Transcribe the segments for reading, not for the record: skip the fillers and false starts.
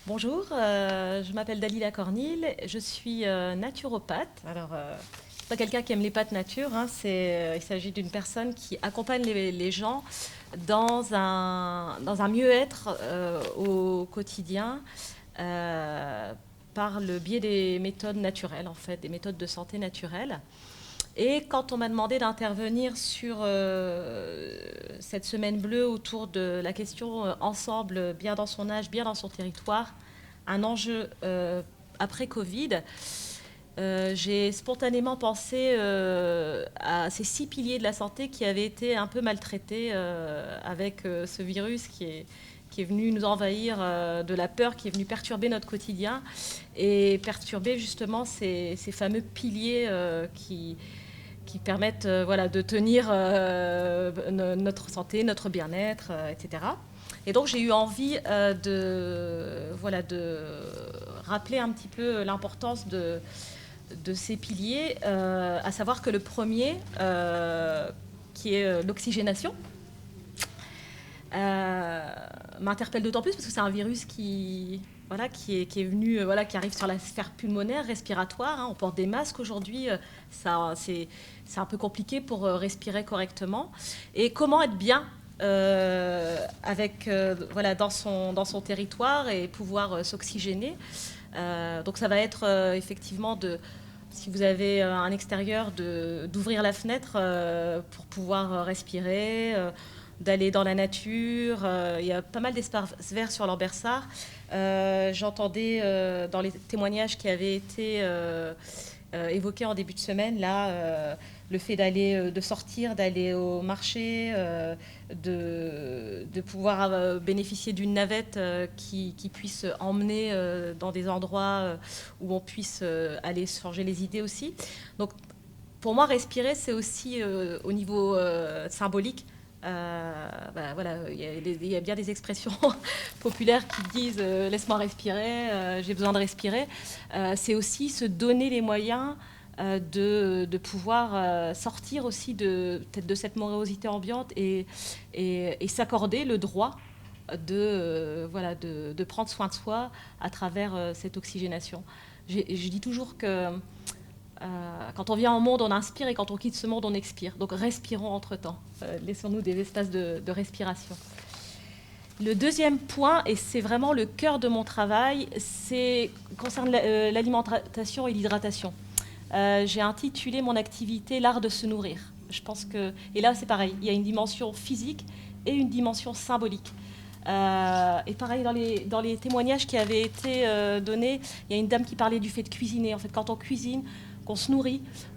Bonjour, je m'appelle Dalila Cornil, je suis naturopathe. Alors, c'est pas quelqu'un qui aime les pâtes nature, hein, il s'agit d'une personne qui accompagne les gens dans un mieux-être au quotidien euh, par le biais des méthodes naturelles, en fait, des méthodes de santé naturelles. Et quand on m'a demandé d'intervenir sur cette semaine bleue autour de la question ensemble, bien dans son âge, bien dans son territoire, un enjeu après Covid, j'ai spontanément pensé à ces 6 piliers de la santé qui avaient été un peu maltraités avec ce virus qui est venu nous envahir de la peur, qui est venu perturber notre quotidien et perturber justement ces fameux piliers qui permettent voilà, de tenir notre santé, notre bien-être, etc. Et donc j'ai eu envie voilà, de rappeler un petit peu l'importance de ces piliers, à savoir que le premier, qui est l'oxygénation, euh, m'interpelle d'autant plus parce que c'est un virus voilà, qui est venu, voilà, qui arrive sur la sphère pulmonaire, respiratoire, hein. On porte des masques aujourd'hui, c'est un peu compliqué pour respirer correctement. Et comment être bien voilà, dans son territoire et pouvoir s'oxygéner. Donc ça va être effectivement si vous avez un extérieur, d'ouvrir la fenêtre pour pouvoir respirer, d'aller dans la nature. Il y a pas mal d'espaces verts sur Lambersart. J'entendais dans les témoignages qui avaient été évoqués en début de semaine, là, le fait de sortir, d'aller au marché, de pouvoir bénéficier d'une navette qui puisse emmener dans des endroits où on puisse aller se changer les idées aussi. Donc, pour moi, respirer, c'est aussi au niveau symbolique. Voilà, il y a bien des expressions populaires qui disent laisse-moi respirer, j'ai besoin de respirer. C'est aussi se donner les moyens de pouvoir sortir aussi peut-être de cette morosité ambiante et s'accorder le droit voilà, de prendre soin de soi à travers cette oxygénation. Je dis toujours que quand on vient au monde, on inspire et quand on quitte ce monde, on expire. Donc respirons entre-temps. Laissons-nous des espaces de respiration. Le deuxième point, et c'est vraiment le cœur de mon travail, concerne l'alimentation et l'hydratation. J'ai intitulé mon activité l'art de se nourrir. Je pense que, et là c'est pareil, il y a une dimension physique et une dimension symbolique. Et pareil, dans les témoignages qui avaient été donnés, il y a une dame qui parlait du fait de cuisiner. En fait, quand on cuisine, qu'on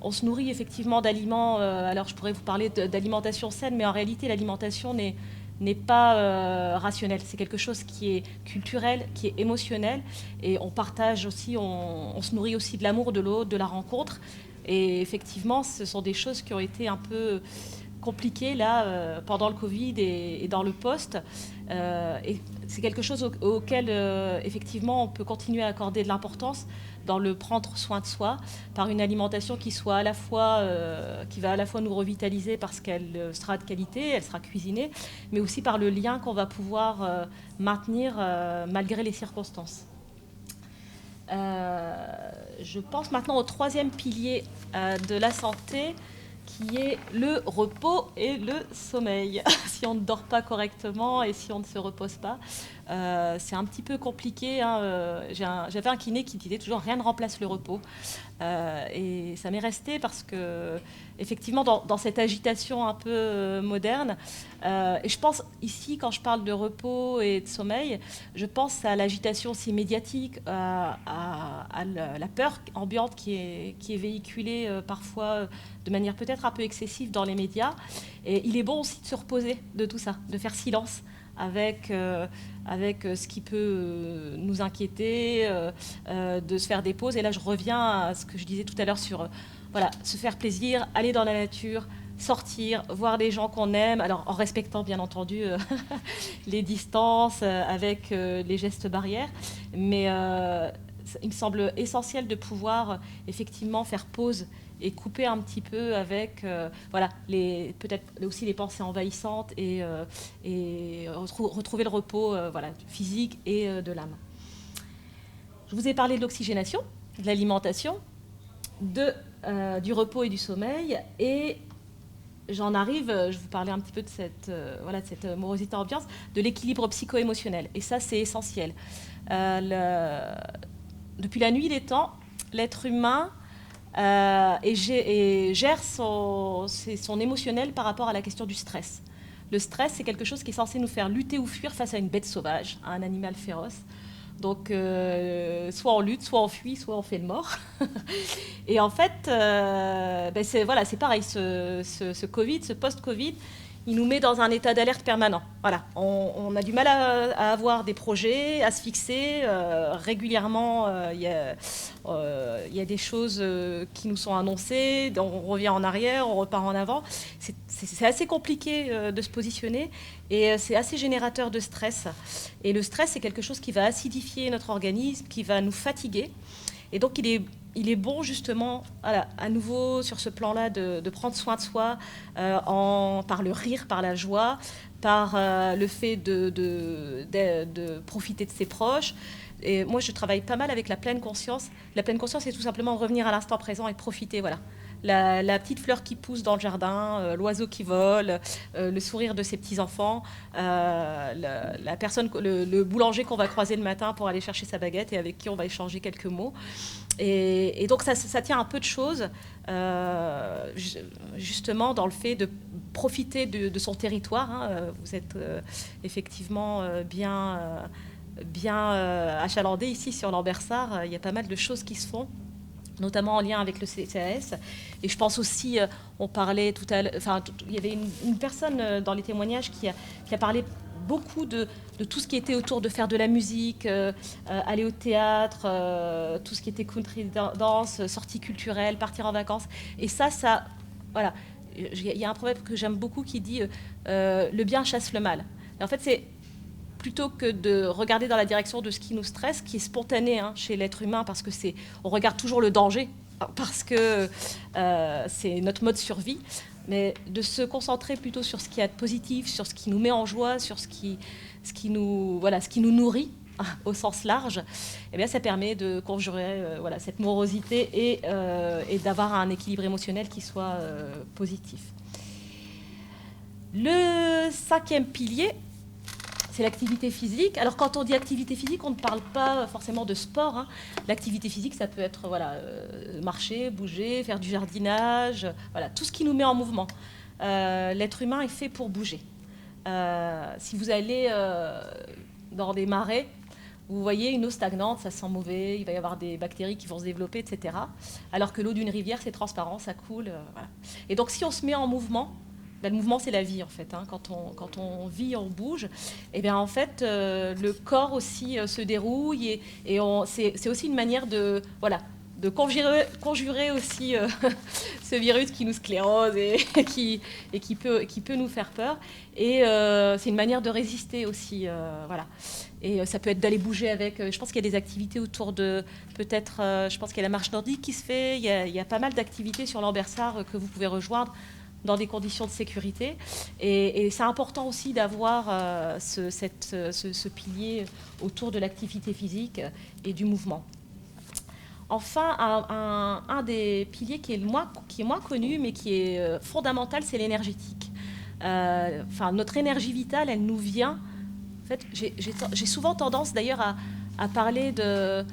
on se nourrit effectivement d'aliments. Alors, je pourrais vous parler d'alimentation saine, mais en réalité, l'alimentation n'est pas rationnelle. C'est quelque chose qui est culturel, qui est émotionnel. Et on partage aussi, on se nourrit aussi de l'amour de l'autre, de la rencontre. Et effectivement, ce sont des choses qui ont été un peu compliquées là, pendant le Covid et dans le post. Et c'est quelque chose auquel, effectivement, on peut continuer à accorder de l'importance dans le prendre soin de soi par une alimentation qui soit qui va à la fois nous revitaliser parce qu'elle sera de qualité, elle sera cuisinée, mais aussi par le lien qu'on va pouvoir maintenir malgré les circonstances. Je pense maintenant au troisième pilier de la santé, qui est le repos et le sommeil. Si on ne dort pas correctement et si on ne se repose pas, c'est un petit peu compliqué, hein. J'avais un kiné qui disait toujours rien ne remplace le repos. Et ça m'est resté parce que, effectivement, dans cette agitation un peu moderne, et je pense ici, quand je parle de repos et de sommeil, je pense à l'agitation aussi médiatique, à la peur ambiante qui est véhiculée parfois de manière peut-être un peu excessive dans les médias. Et il est bon aussi de se reposer de tout ça, de faire silence avec ce qui peut nous inquiéter, de se faire des pauses. Et là, je reviens à ce que je disais tout à l'heure sur voilà, se faire plaisir, aller dans la nature, sortir, voir des gens qu'on aime, alors en respectant bien entendu les distances, avec les gestes barrières. Mais il me semble essentiel de pouvoir effectivement faire pause et couper un petit peu avec voilà, peut-être aussi les pensées envahissantes et retrouver le repos voilà, physique et de l'âme. je vous ai parlé de l'oxygénation, de l'alimentation, du repos et du sommeil, et j'en arrive, je vous parlais un petit peu de cette morosité ambiance, de l'équilibre psycho-émotionnel. Et ça, c'est essentiel. Depuis la nuit des temps, l'être humain gère son émotionnel par rapport à la question du stress. Le stress, c'est quelque chose qui est censé nous faire lutter ou fuir face à une bête sauvage, à un animal féroce. Donc, soit on lutte, soit on fuit, soit on fait le mort. Et en fait, c'est pareil, ce Covid, ce post-Covid, il nous met dans un état d'alerte permanent. Voilà, on a du mal à avoir des projets, à se fixer. Régulièrement, il y a des choses qui nous sont annoncées, on revient en arrière, on repart en avant. C'est assez compliqué de se positionner et c'est assez générateur de stress. Et le stress, c'est quelque chose qui va acidifier notre organisme, qui va nous fatiguer. Et donc, il est bon justement, voilà, à nouveau sur ce plan-là, de prendre soin de soi par le rire, par la joie, par le fait de profiter de ses proches. Et moi, je travaille pas mal avec la pleine conscience. La pleine conscience, c'est tout simplement revenir à l'instant présent et profiter, voilà. La petite fleur qui pousse dans le jardin, l'oiseau qui vole, le sourire de ses petits-enfants, le boulanger qu'on va croiser le matin pour aller chercher sa baguette et avec qui on va échanger quelques mots. Et donc ça tient un peu de choses, justement dans le fait de profiter de son territoire. Hein. Vous êtes effectivement bien achalandé ici sur Lambersart. Il y a pas mal de choses qui se font, notamment en lien avec le CCAS. Et je pense aussi, on parlait tout à l'heure, il y avait une personne dans les témoignages qui a parlé beaucoup de tout ce qui était autour de faire de la musique, aller au théâtre, tout ce qui était country dance, sorties culturelles, partir en vacances. Et ça, voilà. Il y a un proverbe que j'aime beaucoup qui dit le bien chasse le mal. Et en fait, c'est plutôt que de regarder dans la direction de ce qui nous stresse, qui est spontané chez l'être humain, parce que on regarde toujours le danger, parce que c'est notre mode survie, mais de se concentrer plutôt sur ce qu'il y a de positif, sur ce qui nous met en joie, sur ce qui nous nourrit au sens large. Eh bien, ça permet de conjurer cette morosité et d'avoir un équilibre émotionnel qui soit positif. Le 5e pilier, c'est l'activité physique. Alors, quand on dit activité physique, on ne parle pas forcément de sport. Hein. L'activité physique, ça peut être marcher, bouger, faire du jardinage, tout ce qui nous met en mouvement. L'être humain est fait pour bouger. Si vous allez dans des marais, vous voyez une eau stagnante, ça sent mauvais, il va y avoir des bactéries qui vont se développer, etc. Alors que l'eau d'une rivière, c'est transparent, ça coule. Voilà. Et donc, si on se met en mouvement, le mouvement, c'est la vie, en fait. Hein. Quand on vit, on bouge. Et bien, en fait, le corps aussi se dérouille. Et c'est aussi une manière de conjurer aussi ce virus qui nous sclérose et qui peut nous faire peur. Et c'est une manière de résister aussi. Voilà. Et ça peut être d'aller bouger avec... je pense qu'il y a des activités autour de... Peut-être, je pense qu'il y a la marche nordique qui se fait. Il y a pas mal d'activités sur Lambersart que vous pouvez rejoindre dans des conditions de sécurité. Et c'est important aussi d'avoir ce pilier autour de l'activité physique et du mouvement. Enfin, un des piliers qui est moins connu, mais qui est fondamental, c'est l'énergétique. Notre énergie vitale, elle nous vient... En fait, j'ai souvent tendance d'ailleurs à parler de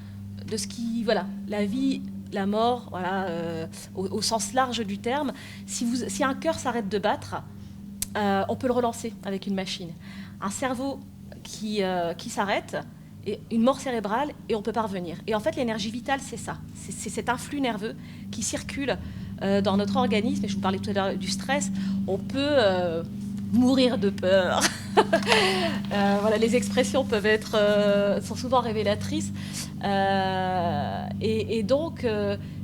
ce qui... Voilà, la vie... la mort, au sens large du terme. Si un cœur s'arrête de battre, on peut le relancer avec une machine. Un cerveau qui s'arrête, et une mort cérébrale, et on ne peut pas revenir. Et en fait, l'énergie vitale, c'est ça. C'est cet influx nerveux qui circule dans notre organisme. Et je vous parlais tout à l'heure du stress. On peut mourir de peur. Les expressions sont souvent révélatrices. Et donc,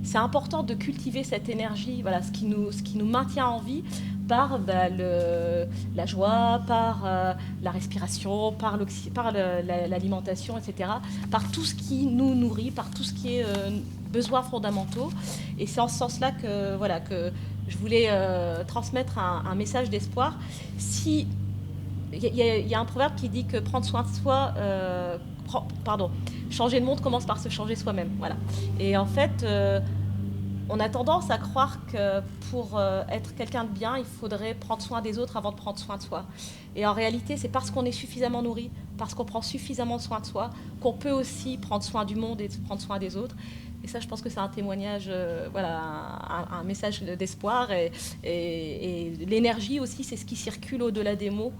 c'est important de cultiver cette énergie, ce qui nous maintient en vie par la joie, par la respiration, par l'alimentation, etc., par tout ce qui nous nourrit, par tout ce qui est besoins fondamentaux. Et c'est en ce sens-là que je voulais transmettre un message d'espoir. Il y a un proverbe qui dit que prendre soin de soi... changer le monde commence par se changer soi-même. Voilà. Et en fait, on a tendance à croire que pour être quelqu'un de bien, il faudrait prendre soin des autres avant de prendre soin de soi. Et en réalité, c'est parce qu'on est suffisamment nourri, parce qu'on prend suffisamment soin de soi, qu'on peut aussi prendre soin du monde et prendre soin des autres. Et ça, je pense que c'est un témoignage, voilà, un message d'espoir. Et l'énergie aussi, c'est ce qui circule au-delà des mots.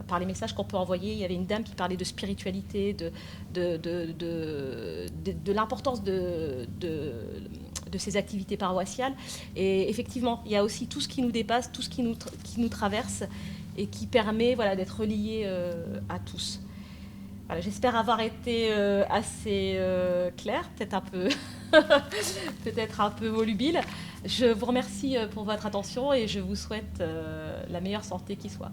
Par les messages qu'on peut envoyer. Il y avait une dame qui parlait de spiritualité, de l'importance de ces activités paroissiales. Et effectivement, il y a aussi tout ce qui nous dépasse, tout ce qui nous traverse et qui permet, voilà, d'être relié à tous. Voilà, j'espère avoir été assez claire, peut-être un peu volubile. Je vous remercie pour votre attention et je vous souhaite la meilleure santé qui soit.